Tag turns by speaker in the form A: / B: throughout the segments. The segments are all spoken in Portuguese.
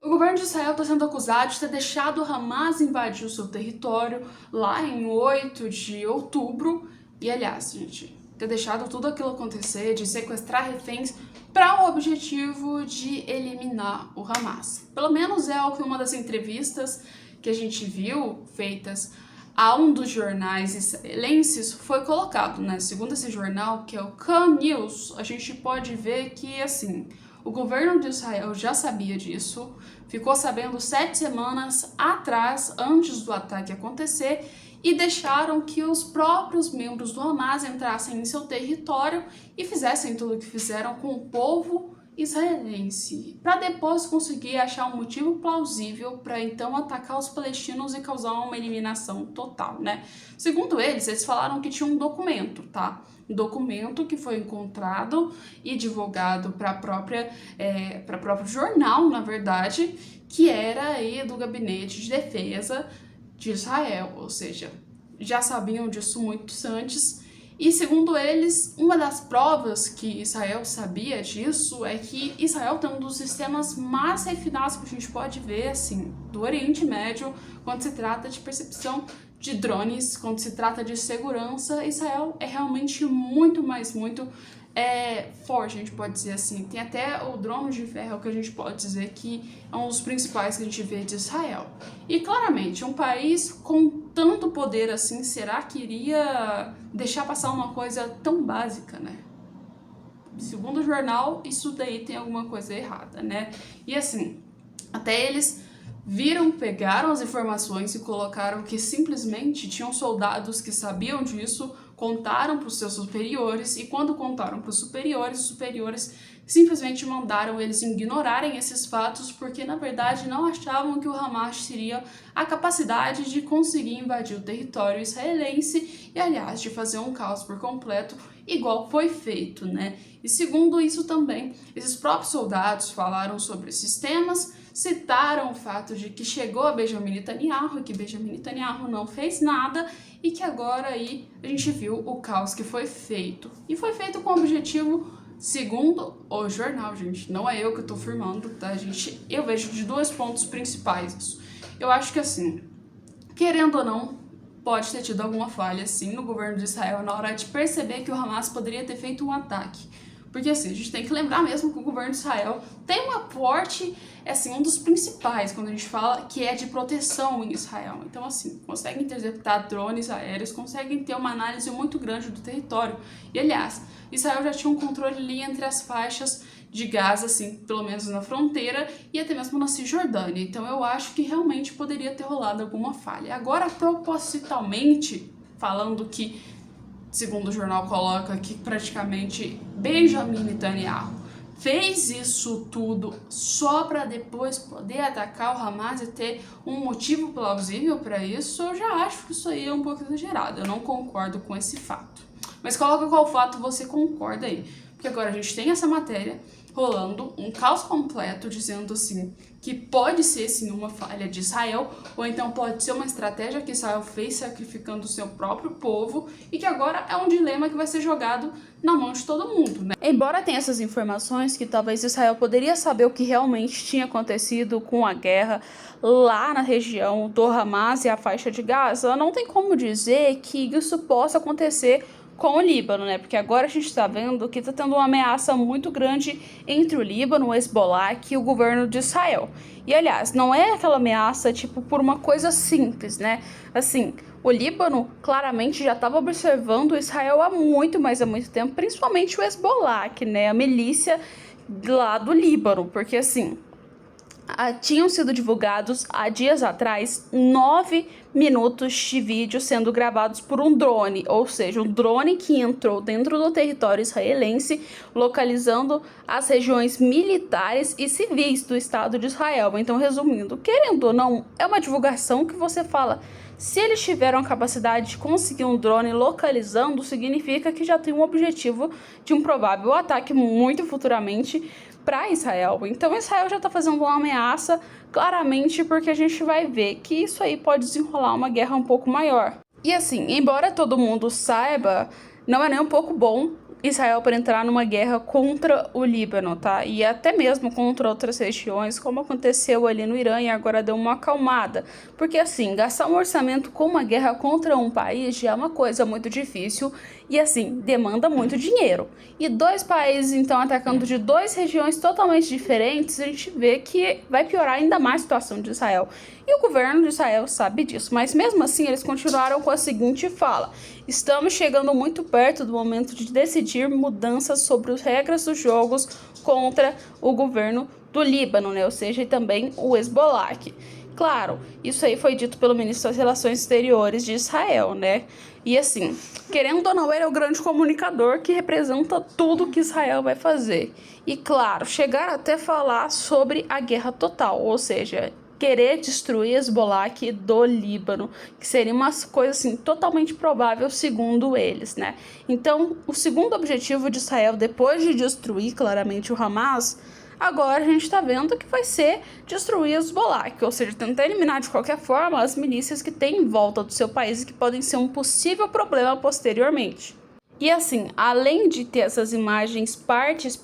A: O governo de Israel está sendo acusado de ter deixado o Hamas invadir o seu território lá em 8 de outubro. E, aliás, gente, ter deixado tudo aquilo acontecer, de sequestrar reféns, para o objetivo de eliminar o Hamas. Pelo menos é o que uma das entrevistas que a gente viu feitas a um dos jornais israelenses foi colocado, né? Segundo esse jornal, que é o Kan News, a gente pode ver que, assim, o governo de Israel já sabia disso, ficou sabendo 7 semanas atrás, antes do ataque acontecer, e deixaram que os próprios membros do Hamas entrassem em seu território e fizessem tudo o que fizeram com o povo israelense, para depois conseguir achar um motivo plausível para então atacar os palestinos e causar uma eliminação total, né? Segundo eles falaram que tinha um documento, tá? Um documento que foi encontrado e divulgado para próprio jornal, na verdade, que era aí do Gabinete de Defesa de Israel, ou seja, já sabiam disso muito antes. E segundo eles, uma das provas que Israel sabia disso é que Israel tem um dos sistemas mais refinados que a gente pode ver, assim, do Oriente Médio, quando se trata de percepção de drones, quando se trata de segurança. Israel é realmente muito forte, a gente pode dizer assim. Tem até o drone de ferro que a gente pode dizer que é um dos principais que a gente vê de Israel. E claramente, um país com tanto poder assim, será que iria deixar passar uma coisa tão básica, né? Segundo o jornal, isso daí tem alguma coisa errada, né? E assim, até eles pegaram as informações e colocaram que simplesmente tinham soldados que sabiam disso, contaram para os seus superiores, e quando contaram para os superiores simplesmente mandaram eles ignorarem esses fatos, porque na verdade não achavam que o Hamas teria a capacidade de conseguir invadir o território israelense e, aliás, de fazer um caos por completo, igual foi feito, né? E segundo isso também, esses próprios soldados falaram sobre esses temas, citaram o fato de que chegou a Benjamin Netanyahu, que Benjamin Netanyahu não fez nada e que agora aí a gente viu o caos que foi feito. E foi feito com o objetivo, segundo o jornal, gente, não é eu que estou afirmando, tá, gente? Eu vejo de dois pontos principais isso. Eu acho que assim, querendo ou não, pode ter tido alguma falha, sim, no governo de Israel na hora de perceber que o Hamas poderia ter feito um ataque. Porque assim, a gente tem que lembrar mesmo que o governo de Israel tem um aporte, assim, um dos principais, quando a gente fala que é de proteção em Israel. Então assim, conseguem interceptar drones aéreos, conseguem ter uma análise muito grande do território. E aliás, Israel já tinha um controle ali entre as faixas de Gaza, assim, pelo menos na fronteira, e até mesmo na Cisjordânia. Então eu acho que realmente poderia ter rolado alguma falha. Agora, propositalmente, falando que, segundo o jornal coloca, que praticamente Benjamin Netanyahu fez isso tudo só para depois poder atacar o Hamas e ter um motivo plausível para isso, eu já acho que isso aí é um pouco exagerado. Eu não concordo com esse fato. Mas coloca qual fato você concorda aí. Porque agora a gente tem essa matéria rolando, um caos completo, dizendo assim, que pode ser sim uma falha de Israel, ou então pode ser uma estratégia que Israel fez sacrificando o seu próprio povo, e que agora é um dilema que vai ser jogado na mão de todo mundo, né?
B: Embora tenha essas informações que talvez Israel poderia saber o que realmente tinha acontecido com a guerra lá na região do Hamas e a faixa de Gaza, não tem como dizer que isso possa acontecer com o Líbano, né? Porque agora a gente está vendo que está tendo uma ameaça muito grande entre o Líbano, o Hezbollah e o governo de Israel. E, aliás, não é aquela ameaça, tipo, por uma coisa simples, né? Assim, o Líbano claramente já estava observando Israel há muito, mas há muito tempo, principalmente o Hezbollah, que, né, a milícia lá do Líbano, porque, assim, tinham sido divulgados há dias atrás 9 minutos de vídeo sendo gravados por um drone, ou seja, um drone que entrou dentro do território israelense, localizando as regiões militares e civis do Estado de Israel. Então, resumindo, querendo ou não, é uma divulgação que você fala, se eles tiveram a capacidade de conseguir um drone localizando, significa que já tem um objetivo de um provável ataque muito futuramente para Israel. Então Israel já está fazendo uma ameaça claramente, porque a gente vai ver que isso aí pode desenrolar uma guerra um pouco maior. E assim, embora todo mundo saiba, não é nem um pouco bom Israel para entrar numa guerra contra o Líbano, tá? E até mesmo contra outras regiões, como aconteceu ali no Irã e agora deu uma acalmada. Porque assim, gastar um orçamento com uma guerra contra um país já é uma coisa muito difícil e assim, demanda muito dinheiro. E dois países então atacando de duas regiões totalmente diferentes, a gente vê que vai piorar ainda mais a situação de Israel. E o governo de Israel sabe disso, mas mesmo assim eles continuaram com a seguinte fala: estamos chegando muito perto do momento de decidir mudanças sobre as regras dos jogos contra o governo do Líbano, né? Ou seja, e também o Hezbollah. Claro, isso aí foi dito pelo ministro das Relações Exteriores de Israel, né? E assim, querendo ou não, ele é o grande comunicador que representa tudo que Israel vai fazer. E claro, chegar até falar sobre a guerra total, ou seja, querer destruir Hezbollah do Líbano, que seria uma coisa assim totalmente provável segundo eles, né? Então, o segundo objetivo de Israel, depois de destruir claramente o Hamas, agora a gente está vendo que vai ser destruir Hezbollah, ou seja, tentar eliminar de qualquer forma as milícias que tem em volta do seu país e que podem ser um possível problema posteriormente. E assim, além de ter essas imagens, partes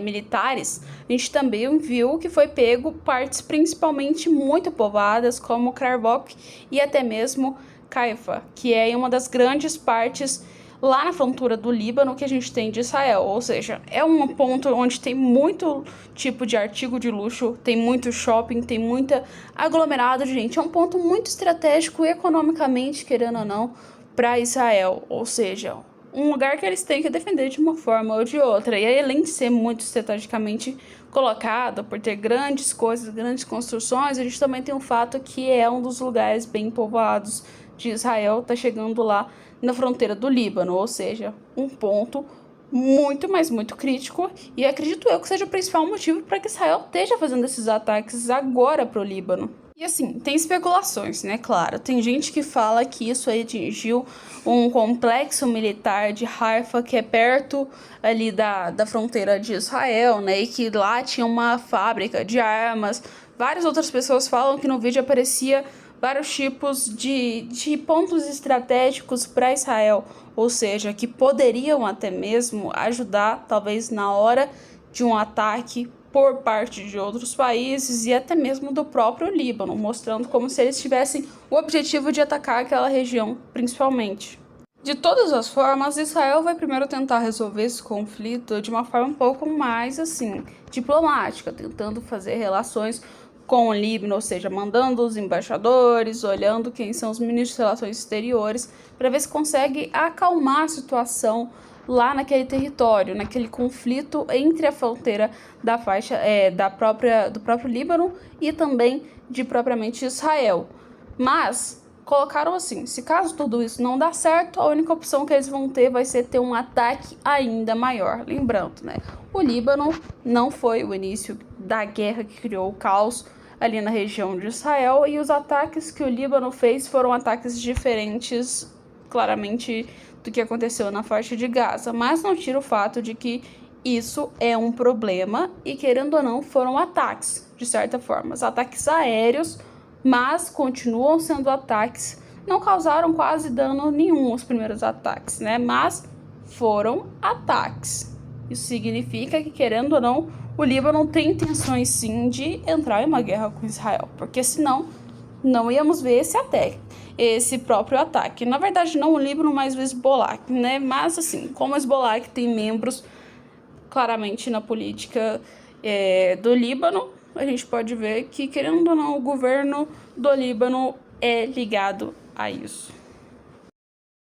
B: militares, a gente também viu que foi pego partes principalmente muito povoadas, como Kharkov e até mesmo Haifa, que é uma das grandes partes lá na fronteira do Líbano que a gente tem de Israel. Ou seja, é um ponto onde tem muito tipo de artigo de luxo, tem muito shopping, tem muita aglomerado de gente. É um ponto muito estratégico economicamente, querendo ou não, para Israel. Ou seja, um lugar que eles têm que defender de uma forma ou de outra. E aí, além de ser muito estrategicamente colocado, por ter grandes coisas, grandes construções, a gente também tem o fato que é um dos lugares bem povoados de Israel, tá chegando lá na fronteira do Líbano, ou seja, um ponto muito, mas muito crítico, e acredito eu que seja o principal motivo para que Israel esteja fazendo esses ataques agora para o Líbano. E assim, tem especulações, né? Claro, tem gente que fala que isso aí atingiu um complexo militar de Haifa, que é perto ali da fronteira de Israel, né? E que lá tinha uma fábrica de armas. Várias outras pessoas falam que no vídeo aparecia vários tipos de pontos estratégicos para Israel, ou seja, que poderiam até mesmo ajudar, talvez na hora de um ataque por parte de outros países e até mesmo do próprio Líbano, mostrando como se eles tivessem o objetivo de atacar aquela região, principalmente. De todas as formas, Israel vai primeiro tentar resolver esse conflito de uma forma um pouco mais, assim, diplomática, tentando fazer relações com o Líbano, ou seja, mandando os embaixadores, olhando quem são os ministros de Relações Exteriores, para ver se consegue acalmar a situação lá naquele território, naquele conflito entre a fronteira da faixa do próprio Líbano e também de propriamente Israel. Mas colocaram assim, se caso tudo isso não dá certo, a única opção que eles vão ter vai ser ter um ataque ainda maior. Lembrando, né, o Líbano não foi o início da guerra que criou o caos ali na região de Israel, e os ataques que o Líbano fez foram ataques diferentes, claramente, do que aconteceu na faixa de Gaza, mas não tira o fato de que isso é um problema e, querendo ou não, foram ataques, de certa forma, ataques aéreos, mas continuam sendo ataques, não causaram quase dano nenhum os primeiros ataques, né? Mas foram ataques. Isso significa que, querendo ou não, o Líbano tem intenções sim de entrar em uma guerra com Israel, porque senão não íamos ver esse próprio ataque. Na verdade, não o Líbano, mas o Hezbollah, né? Mas assim, como o Hezbollah tem membros claramente na política do Líbano, a gente pode ver que, querendo ou não, o governo do Líbano é ligado a isso.